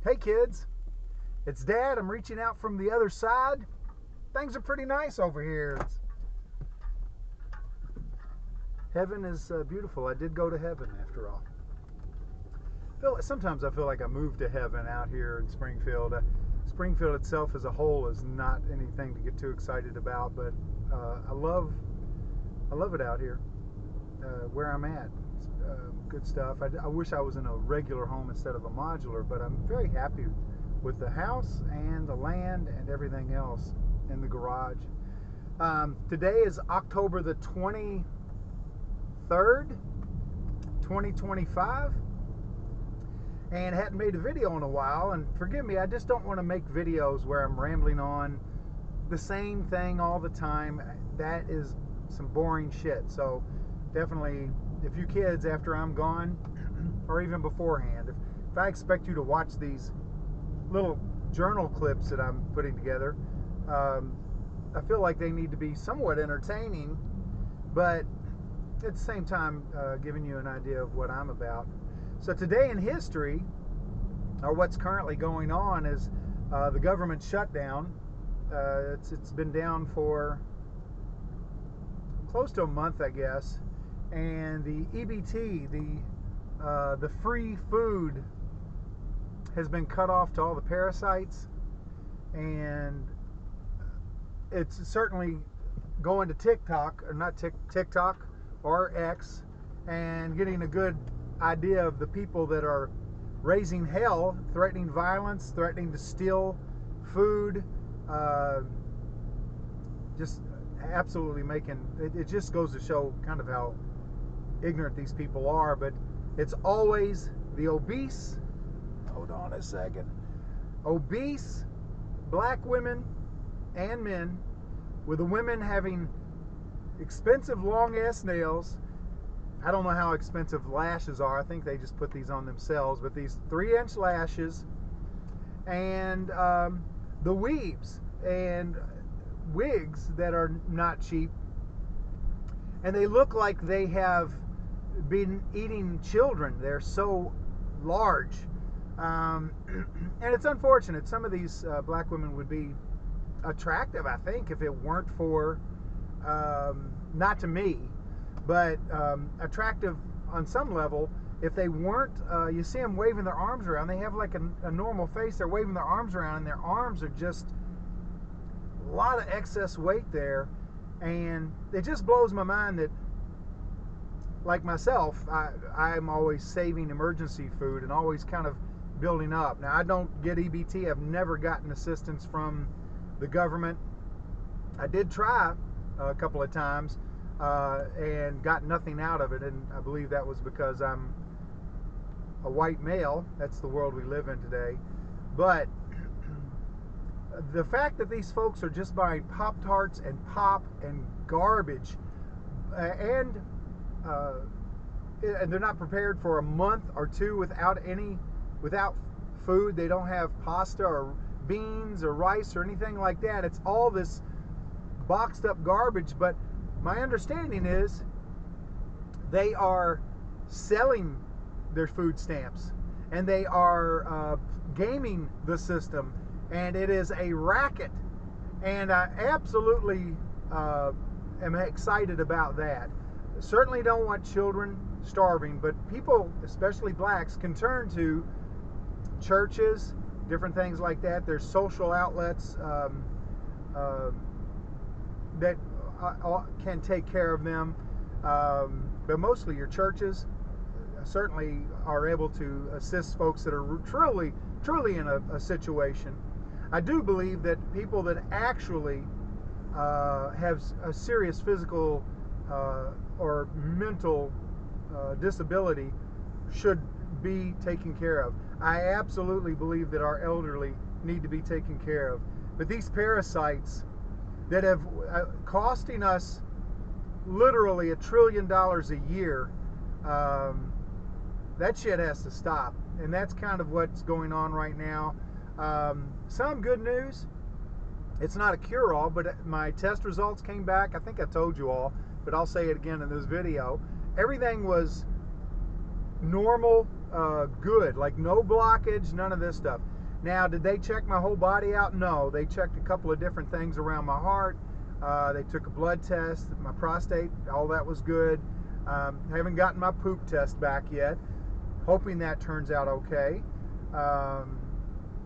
Hey kids, it's Dad. I'm reaching out from the other side. Things are pretty nice over here. Heaven is beautiful. I did go to heaven after all. Sometimes I feel like I moved to heaven out here in Springfield. Springfield itself as a whole is not anything to get too excited about, but I love it out here where I'm at. It's, good stuff. I wish I was in a regular home instead of a modular, but I'm very happy with the house and the land and everything else in the garage. Today is October the 23rd, 2025, and hadn't made a video in a while. And forgive me, I just don't want to make videos where I'm rambling on the same thing all the time. That is some boring shit. So definitely, if you kids, after I'm gone, or even beforehand, if I expect you to watch these little journal clips that I'm putting together, I feel like they need to be somewhat entertaining, but at the same time giving you an idea of what I'm about. So today in history, or what's currently going on, is the government shutdown. It's been down for close to a month, I guess, and the EBT, the free food, has been cut off to all the parasites, and it's certainly going to TikTok, or not TikTok or X, and getting a good idea of the people that are raising hell, threatening violence, threatening to steal food, just absolutely making it just goes to show kind of how ignorant these people are. But it's always the obese, hold on a second, obese black women and men, with the women having expensive long ass nails. I don't know how expensive lashes are. I think they just put these on themselves, but these 3-inch lashes, and the weaves and wigs that are not cheap, and they look like they have been eating children. They're so large, and it's unfortunate. Some of these black women would be attractive, I think, if it weren't for, not to me, but attractive on some level if they weren't, you see them waving their arms around. They have like a normal face. They're waving their arms around, and their arms are just a lot of excess weight there. And it just blows my mind that, like myself, I'm always saving emergency food and always kind of building up. Now, I don't get EBT. I've never gotten assistance from the government. I did try a couple of times and got nothing out of it, and I believe that was because I'm a white male. That's the world we live in today. But the fact that these folks are just buying Pop-Tarts and pop and garbage, and they're not prepared for a month or two without food. They don't have pasta or beans or rice or anything like that. It's all this boxed up garbage. But my understanding is they are selling their food stamps, and they are gaming the system, and it is a racket. And I absolutely am excited about that. Certainly don't want children starving, but people, especially blacks, can turn to churches, different things like that. There's social outlets that can take care of them, but mostly your churches certainly are able to assist folks that are truly in a situation. I do believe that people that actually have a serious physical or mental disability should be taken care of. I absolutely believe that our elderly need to be taken care of. But these parasites that have costing us literally $1 trillion a year, that shit has to stop. And that's kind of what's going on right now. Some good news. It's not a cure-all, but my test results came back. I think I told you all, but I'll say it again in this video. Everything was normal good, like no blockage, none of this stuff. Now, did they check my whole body out? No, they checked a couple of different things around my heart. They took a blood test, my prostate, all that was good. Haven't gotten my poop test back yet, hoping that turns out okay.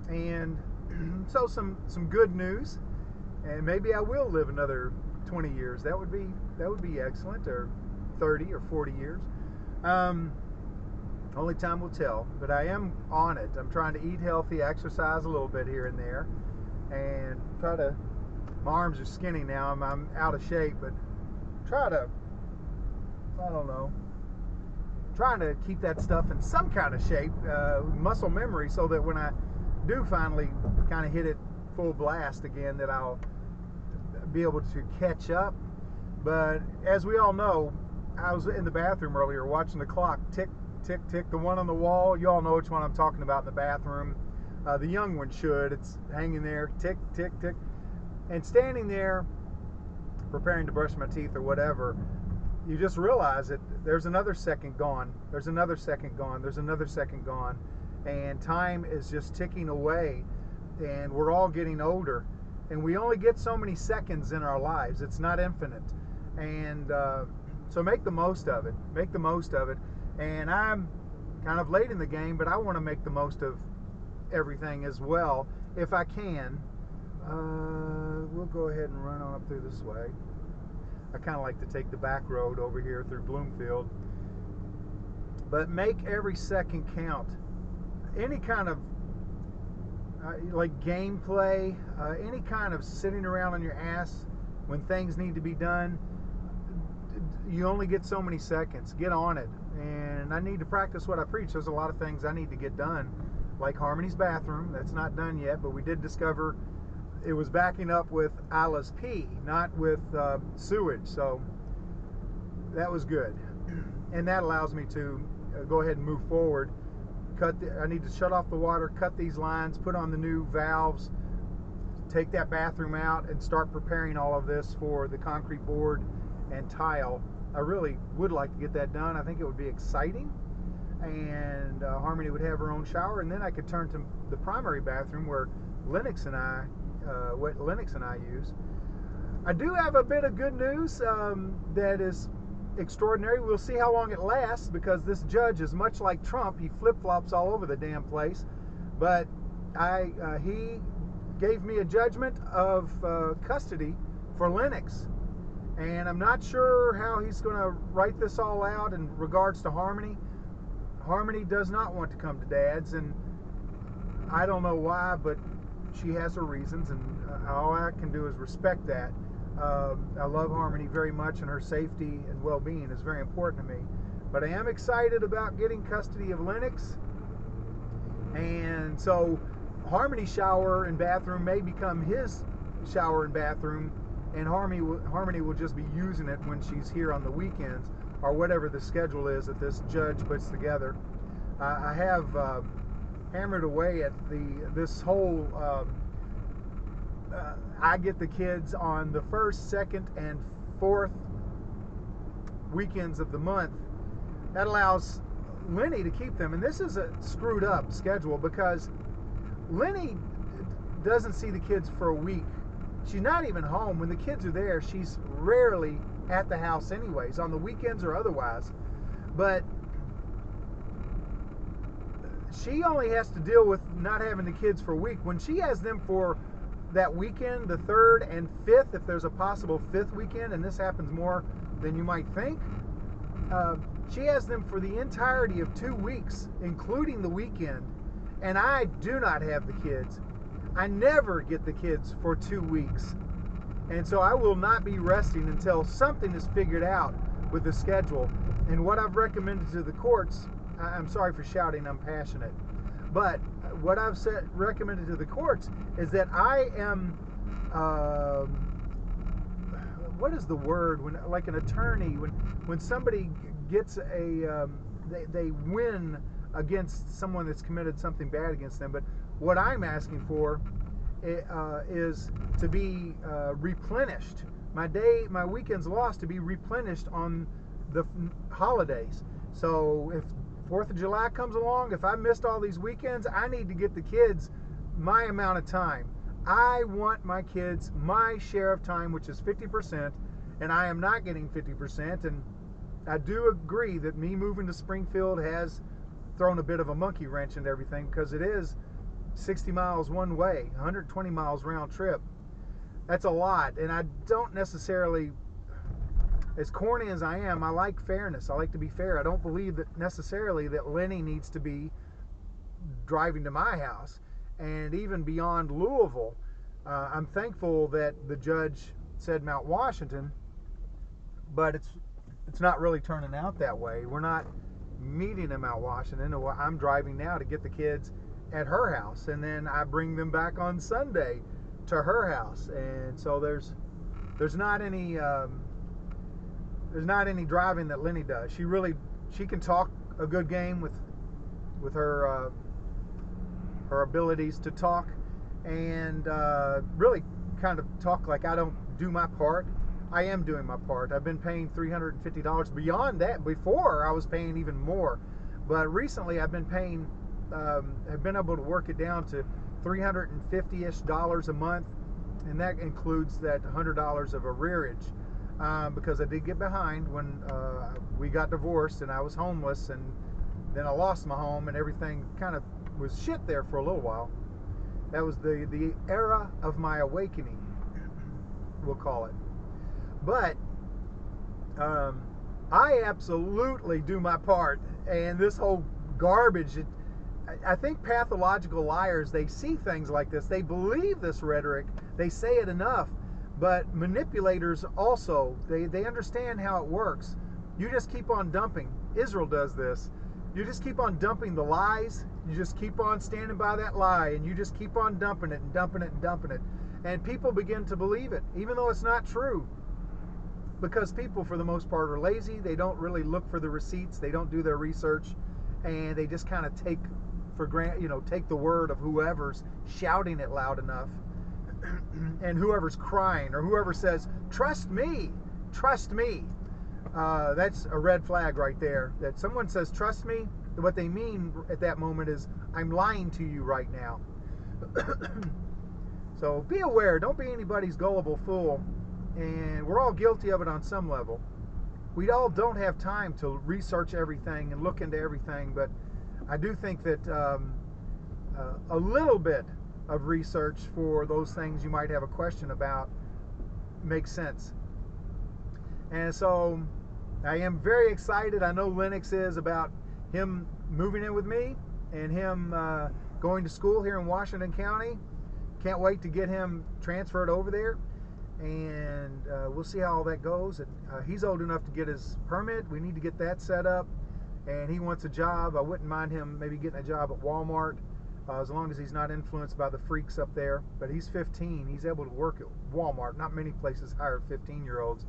And so some good news, and maybe I will live another 20 years. That would be excellent, or 30 or 40 years. Only time will tell, but I am on it. I'm trying to eat healthy, exercise a little bit here and there, and try to. My arms are skinny now. I'm out of shape, but try to. I don't know. Trying to keep that stuff in some kind of shape, muscle memory, so that when I do finally kind of hit it full blast again, that I'll be able to catch up. But as we all know, I was in the bathroom earlier watching the clock tick, tick, tick. The one on the wall, you all know which one I'm talking about in the bathroom. The young one should. It's hanging there, tick, tick, tick. And standing there, preparing to brush my teeth or whatever, you just realize that there's another second gone. There's another second gone. There's another second gone. And time is just ticking away. And we're all getting older. And we only get so many seconds in our lives. It's not infinite. And so make the most of it. Make the most of it. And I'm kind of late in the game, but I want to make the most of everything as well, if I can. We'll go ahead and run on up through this way. I kind of like to take the back road over here through Bloomfield. But make every second count. Any kind of like gameplay, any kind of sitting around on your ass when things need to be done, you only get so many seconds. Get on it. And I need to practice what I preach. There's a lot of things I need to get done, like Harmony's bathroom. That's not done yet, but we did discover it was backing up with Isla's pee, not with sewage. So that was good. And that allows me to go ahead and move forward. I need to shut off the water, cut these lines, put on the new valves, take that bathroom out, and start preparing all of this for the concrete board and tile. I really would like to get that done. I think it would be exciting, and Harmony would have her own shower, and then I could turn to the primary bathroom where Lennox and I use. I do have a bit of good news that is extraordinary. We'll see how long it lasts, because this judge is much like Trump. He flip-flops all over the damn place. But he gave me a judgment of custody for Lennox. And I'm not sure how he's going to write this all out in regards to Harmony. Harmony does not want to come to Dad's, and I don't know why, but she has her reasons, and all I can do is respect that. I love Harmony very much, and her safety and well-being is very important to me. But I am excited about getting custody of Lennox. And so Harmony's shower and bathroom may become his shower and bathroom, and Harmony will just be using it when she's here on the weekends, or whatever the schedule is that this judge puts together. I have hammered away at this whole I get the kids on the first, second, and fourth weekends of the month. That allows Lenny to keep them, and this is a screwed up schedule, because Lenny doesn't see the kids for a week. She's not even home. When the kids are there, she's rarely at the house anyways, on the weekends or otherwise. But she only has to deal with not having the kids for a week. When she has them for that weekend, the 3rd and 5th, if there's a possible 5th weekend, and this happens more than you might think, she has them for the entirety of 2 weeks, including the weekend. And I do not have the kids. I never get the kids for 2 weeks. And so I will not be resting until something is figured out with the schedule. And what I've recommended to the courts, I'm sorry for shouting, I'm passionate, but what I've recommended to the courts is that I am, what is the word, when, like an attorney, when somebody gets they win against someone that's committed something bad against them. But what I'm asking for is to be replenished. My weekend's lost to be replenished on the holidays. So if 4th of July comes along, if I missed all these weekends, I need to get the kids my amount of time. I want my kids my share of time, which is 50%, and I am not getting 50%. And I do agree that me moving to Springfield has thrown a bit of a monkey wrench into everything, because it is 60 miles one way, 120 miles round trip. That's a lot, and I don't necessarily, as corny as I am, I like fairness. I like to be fair. I don't believe that necessarily that Lenny needs to be driving to my house. And even beyond Louisville, I'm thankful that the judge said Mount Washington, but it's not really turning out that way. We're not meeting in Mount Washington. I'm driving now to get the kids at her house, and then I bring them back on Sunday to her house. And so there's not any driving that Lenny does. She can talk a good game with her abilities to talk, and really kind of talk like I don't do my part. I am doing my part. I've been paying $350. Beyond that, before I was paying even more, but recently I've been paying, have been able to work it down to $350-ish a month, and that includes that $100 of arrearage, because I did get behind when we got divorced and I was homeless, and then I lost my home, and everything kind of was shit there for a little while. That was the era of my awakening, we'll call it. But I absolutely do my part, and this whole garbage, I think pathological liars, they see things like this, they believe this rhetoric, they say it enough, but manipulators also, they understand how it works. You just keep on dumping. Israel does this. You just keep on dumping the lies. You just keep on standing by that lie, and you just keep on dumping it and dumping it and dumping it. And people begin to believe it, even though it's not true. Because people, for the most part, are lazy. They don't really look for the receipts. They don't do their research, and they just kind of take for granted, take the word of whoever's shouting it loud enough, and whoever's crying, or whoever says, "Trust me, trust me." That's a red flag right there. That someone says, "Trust me," what they mean at that moment is, I'm lying to you right now. So be aware. Don't be anybody's gullible fool. And we're all guilty of it on some level. We all don't have time to research everything and look into everything, but I do think that a little bit of research for those things you might have a question about makes sense. And so I am very excited. I know Lennox is, about him moving in with me and him going to school here in Washington County. Can't wait to get him transferred over there. And we'll see how all that goes. And he's old enough to get his permit. We need to get that set up. And he wants a job. I wouldn't mind him maybe getting a job at Walmart, as long as he's not influenced by the freaks up there. But he's 15. He's able to work at Walmart. Not many places hire 15-year-olds.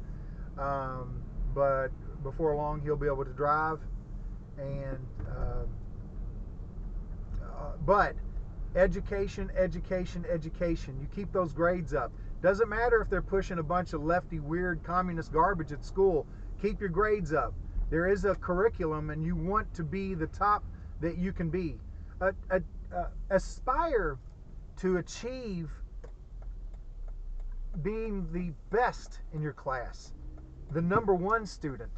But before long, he'll be able to drive. And but education, education, education. You keep those grades up. Doesn't matter if they're pushing a bunch of lefty, weird, communist garbage at school. Keep your grades up. There is a curriculum, and you want to be the top that you can be. Aspire to achieve being the best in your class, the #1 student.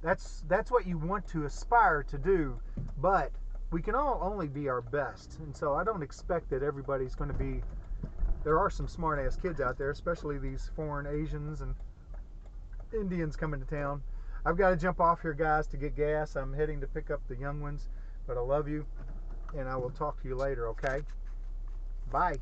That's what you want to aspire to do. But we can all only be our best, and so I don't expect that everybody's going to be. There are some smart-ass kids out there, especially these foreign Asians and Indians coming to town. I've got to jump off here, guys, to get gas. I'm heading to pick up the young ones, but I love you, and I will talk to you later, okay? Bye.